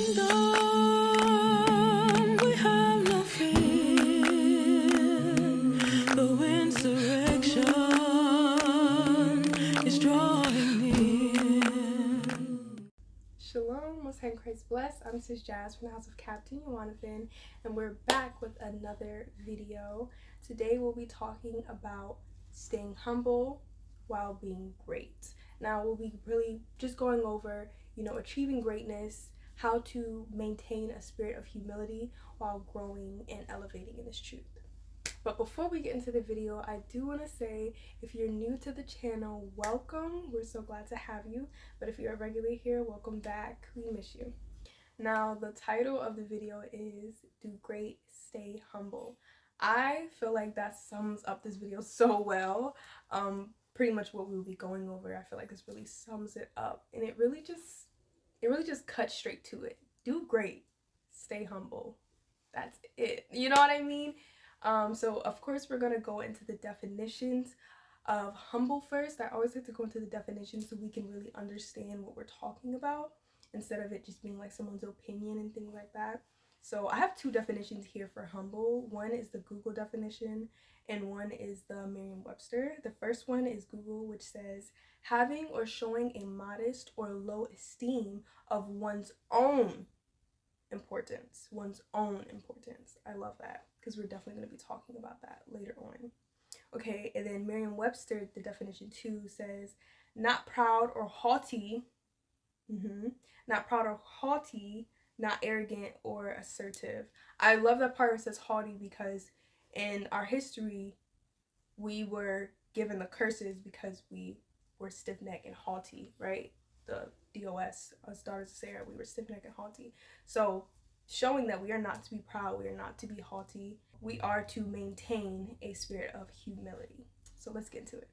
kingdom, we have no fear. The wind's direction is drawing near. Shalom, Most High Christ bless. I'm Sis Jazz from the House of Captain Yowanathan, and we're back with another video. Today we'll be talking about staying humble while being great. Now we'll be really just going over, achieving greatness, how to maintain a spirit of humility while growing and elevating in this truth. But before we get into the video, I do want to say, if you're new to the channel, welcome. We're so glad to have you. But if you're a regular here, welcome back. We miss you. Now, the title of the video is Do Great, Stay Humble. I feel like that sums up this video so well. Pretty much what we'll be going over. I feel like this really sums it up. And it really just cuts straight to it. Do great, stay humble. That's it. You know what I mean? So of course we're gonna go into the definitions of humble first. I always like to go into the definitions so we can really understand what we're talking about instead of it just being like someone's opinion and things like that. So I have two definitions here for humble. One is the Google definition and one is the Merriam-Webster. The first one is Google, which says having or showing a modest or low esteem of one's own importance. I love that because we're definitely going to be talking about that later on. Okay, and then Merriam-Webster, the definition 2 says not proud or haughty, not arrogant or assertive. I love that part where it says haughty because in our history we were given the curses because we were stiff-necked and haughty, right? The DOS, us daughters of Sarah, we were stiff-necked and haughty. So showing that we are not to be proud, we are not to be haughty, we are to maintain a spirit of humility. So let's get into it.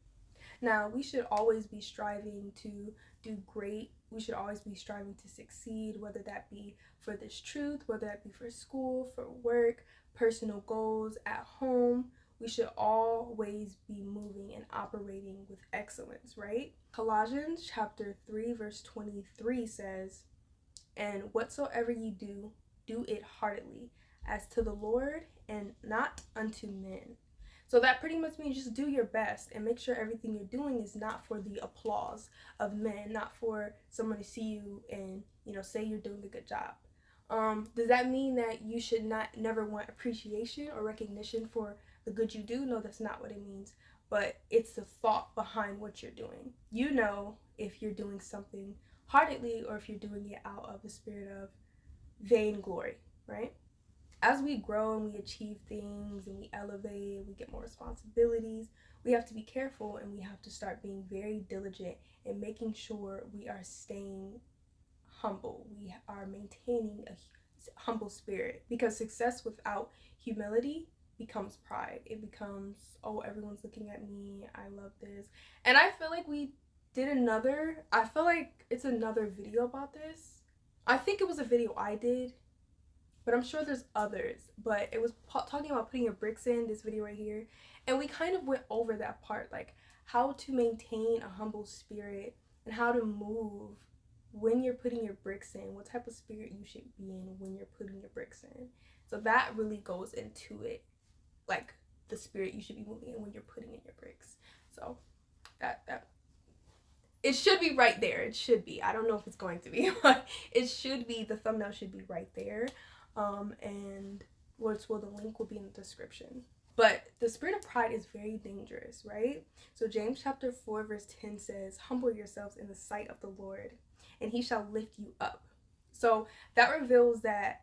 Now, we should always be striving to do great. We should always be striving to succeed, whether that be for this truth, whether that be for school, for work, personal goals, at home. We should always be moving and operating with excellence, right? Colossians chapter 3 verse 23 says, and whatsoever ye do, do it heartily, as to the Lord and not unto men. So that pretty much means just do your best and make sure everything you're doing is not for the applause of men, not for someone to see you and, say you're doing a good job. Does that mean that you should never want appreciation or recognition for the good you do? No, that's not what it means. But it's the thought behind what you're doing. You know if you're doing something heartedly or if you're doing it out of the spirit of vainglory, right? As we grow and we achieve things and we elevate and we get more responsibilities, we have to be careful and we have to start being very diligent in making sure we are staying humble. We are maintaining a humble spirit, because success without humility becomes pride. It becomes, oh, everyone's looking at me, I love this. And I feel like it's another video about this. I think it was a video I did, but I'm sure there's others. But it was talking about putting your bricks in, this video right here. And we kind of went over that part, like how to maintain a humble spirit and how to move when you're putting your bricks in, what type of spirit you should be in when you're putting your bricks in. So that really goes into it, like the spirit you should be moving in when you're putting in your bricks. So that it should be right there. It should be. I don't know if it's going to be, but it should be. The thumbnail should be right there. And the link will be in the description. But the spirit of pride is very dangerous, right? So James chapter 4 verse 10 says, humble yourselves in the sight of the Lord, and he shall lift you up. So that reveals that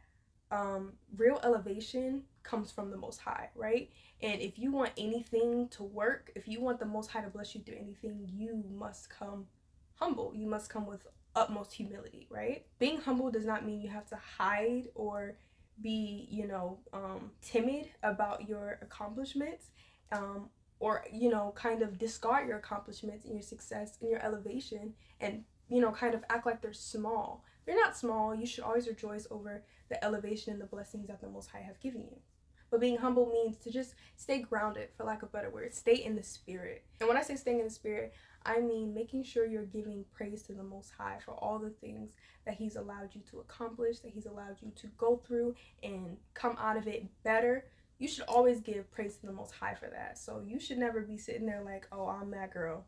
real elevation comes from the Most High, right? And if you want anything to work, if you want the Most High to bless you through anything, you must come humble. You must come with utmost humility, right? Being humble does not mean you have to hide or be, timid about your accomplishments, or, kind of discard your accomplishments and your success and your elevation and, kind of act like they're small. They're not small. You should always rejoice over the elevation and the blessings that the Most High have given you. But being humble means to just stay grounded, for lack of a better word. Stay in the spirit. And when I say staying in the spirit, I mean making sure you're giving praise to the Most High for all the things that He's allowed you to accomplish, that He's allowed you to go through and come out of it better. You should always give praise to the Most High for that. So you should never be sitting there like, oh, I'm that girl.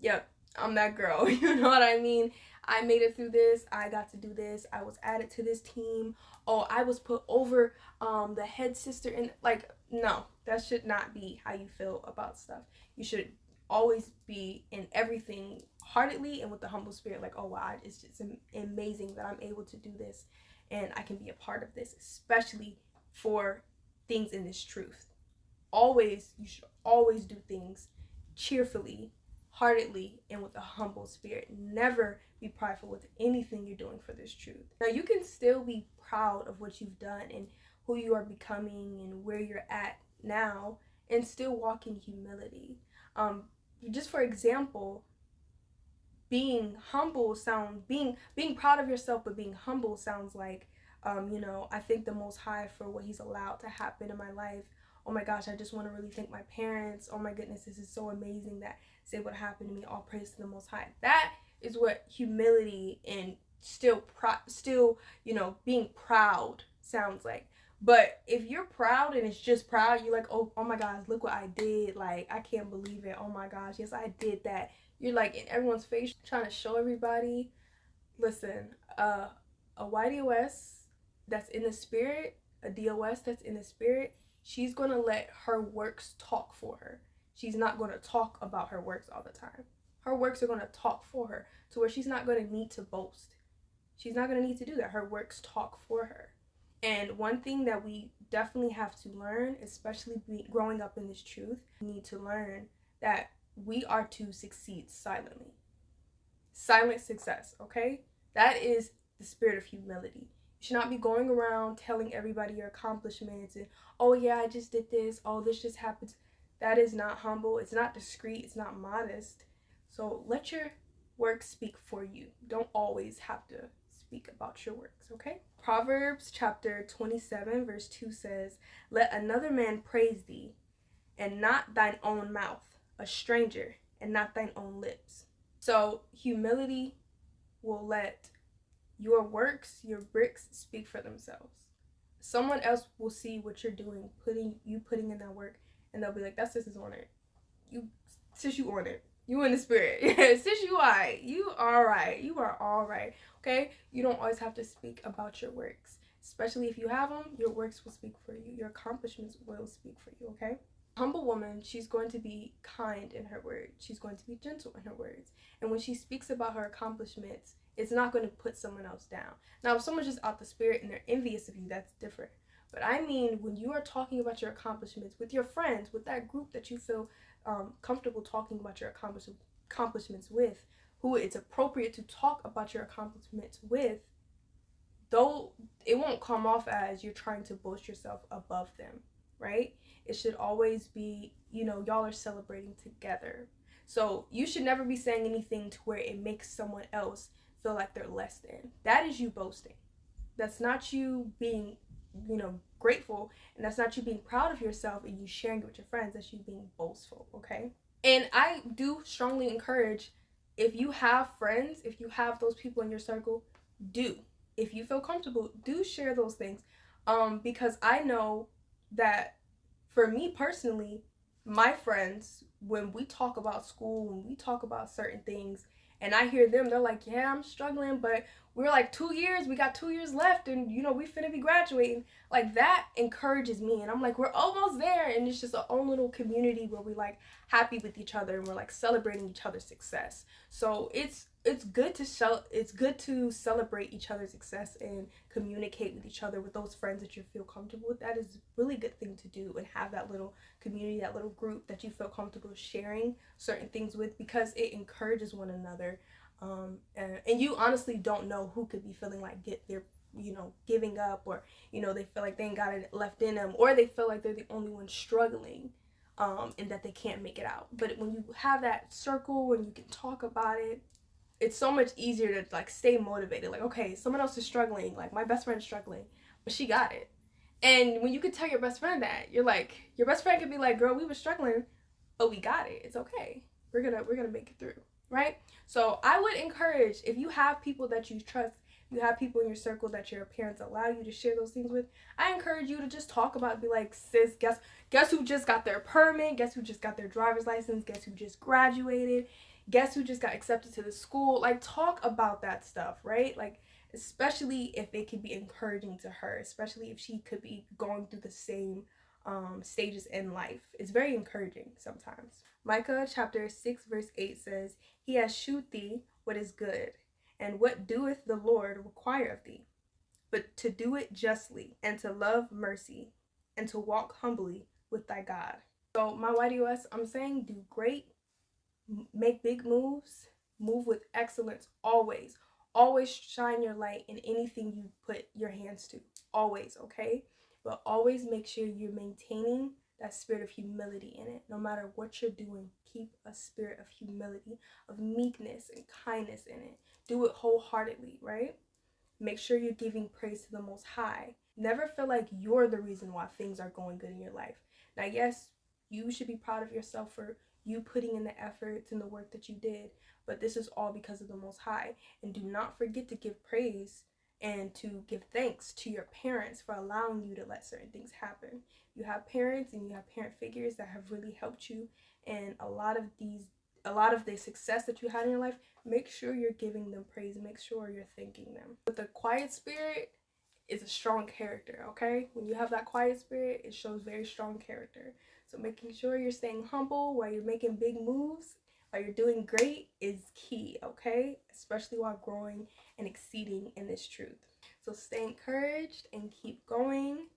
Yep, I'm that girl. You know what I mean? I made it through this. I got to do this. I was added to this team. Oh, I was put over the head sister. And like, no, that should not be how you feel about stuff. You should always be in everything heartedly and with the humble spirit. Like, oh, wow, it's just amazing that I'm able to do this and I can be a part of this, especially for things in this truth. You should always do things cheerfully, heartedly, and with a humble spirit. Never be prideful with anything you're doing for this truth. Now, you can still be proud of what you've done and who you are becoming and where you're at now, and still walk in humility. Just for example, being proud of yourself, but being humble sounds like, I thank the Most High for what He's allowed to happen in my life. Oh my gosh, I just want to really thank my parents. Oh my goodness, this is so amazing that say what happened to me. All praise to the Most High. That is what humility and still being proud sounds like. But if you're proud and it's just proud, you're like, oh my gosh, look what I did. Like, I can't believe it. Oh my gosh, yes, I did that. You're like in everyone's face trying to show everybody. Listen, a YDOS that's in the spirit, a DOS that's in the spirit, she's going to let her works talk for her. She's not going to talk about her works all the time. Her works are going to talk for her to where she's not going to need to boast. She's not going to need to do that. Her works talk for her. And one thing that we definitely have to learn, especially growing up in this truth, we need to learn that we are to succeed silently. Silent success, okay? That is the spirit of humility. You should not be going around telling everybody your accomplishments and, oh yeah, I just did this, oh, this just happened. That is not humble. It's not discreet. It's not modest. So let your work speak for you. Don't always have to speak about your works, okay? Proverbs chapter 27 verse 2 says, let another man praise thee, and not thine own mouth, a stranger, and not thine own lips. So humility will let your works, your bricks speak for themselves. Someone else will see what you're doing, putting in that work, and they'll be like, that sis is on it. Sis, you on it. You in the spirit. Sis, you alright. You alright. You are alright. Okay? You don't always have to speak about your works. Especially if you have them, your works will speak for you. Your accomplishments will speak for you, okay? Humble woman, she's going to be kind in her words. She's going to be gentle in her words. And when she speaks about her accomplishments, it's not going to put someone else down. Now, if someone's just out the spirit and they're envious of you, that's different. But I mean, when you are talking about your accomplishments with your friends, with that group that you feel comfortable talking about your accomplishments with, who it's appropriate to talk about your accomplishments with, though it won't come off as you're trying to boast yourself above them, right? It should always be, y'all are celebrating together. So you should never be saying anything to where it makes someone else feel like they're less than. That is you boasting. That's not you being, grateful, and that's not you being proud of yourself and you sharing it with your friends. That's you being boastful, okay? And I do strongly encourage, if you have friends, if you have those people in your circle, if you feel comfortable, do share those things, because I know that for me personally, my friends, when we talk about school, when we talk about certain things, and I hear them, they're like, yeah, I'm struggling, but we're like 2 years, we got 2 years left, and we finna be graduating. Like, that encourages me, and I'm like, we're almost there, and it's just our own little community where we like happy with each other, and we're like celebrating each other's success. So it's good to celebrate each other's success and communicate with each other, with those friends that you feel comfortable with. That is a really good thing to do, and have that little community, that little group that you feel comfortable sharing certain things with, because it encourages one another. And you honestly don't know who could be feeling like they're giving up, or they feel like they ain't got it left in them, or they feel like they're the only one struggling, and that they can't make it out. But when you have that circle and you can talk about it, it's so much easier to like stay motivated. Like, okay, someone else is struggling, like my best friend's struggling, but she got it. And when you could tell your best friend that, you're like, your best friend could be like, girl, we were struggling, but we got it. It's okay. We're gonna make it through, right? So I would encourage, if you have people that you trust, you have people in your circle that your parents allow you to share those things with, I encourage you to just talk about it. Be like, sis, guess who just got their permit? Guess who just got their driver's license? Guess who just graduated? Guess who just got accepted to the school? Like, talk about that stuff, right? Like, especially if it could be encouraging to her, especially if she could be going through the same stages in life. It's very encouraging sometimes. Micah chapter 6 verse 8 says, He has shewed thee what is good, and what doeth the Lord require of thee, but to do it justly, and to love mercy, and to walk humbly with thy God. So my YDOS, I'm saying do great, make big moves, move with excellence always. Always shine your light in anything you put your hands to. Always, okay? But always make sure you're maintaining that spirit of humility in it. No matter what you're doing, keep a spirit of humility, of meekness and kindness in it. Do it wholeheartedly, right? Make sure you're giving praise to the Most High. Never feel like you're the reason why things are going good in your life. Now, yes, you should be proud of yourself for you putting in the efforts and the work that you did, but this is all because of the Most High. And do not forget to give praise and to give thanks to your parents for allowing you to let certain things happen. You have parents and you have parent figures that have really helped you, and a lot of the success that you had in your life, make sure you're giving them praise. Make sure you're thanking them. But the quiet spirit is a strong character, okay? When you have that quiet spirit, it shows very strong character. So making sure you're staying humble while you're making big moves, while you're doing great, is key, okay? Especially while growing and exceeding in this truth. So stay encouraged and keep going.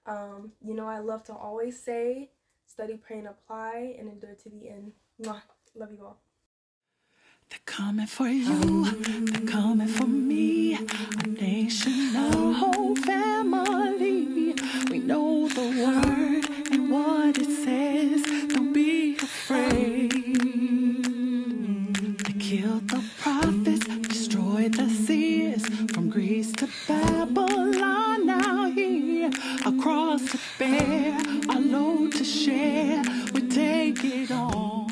I love to always say, study, pray, and apply, and endure to the end. Mwah. Love you all. They're coming for you, they're coming for me. A nation, a whole family. We know the word and what it says. Don't be afraid. They killed the prophets, destroyed the seers. From Greece to Babylon, now here. Across the bear, our load to share. We take it on.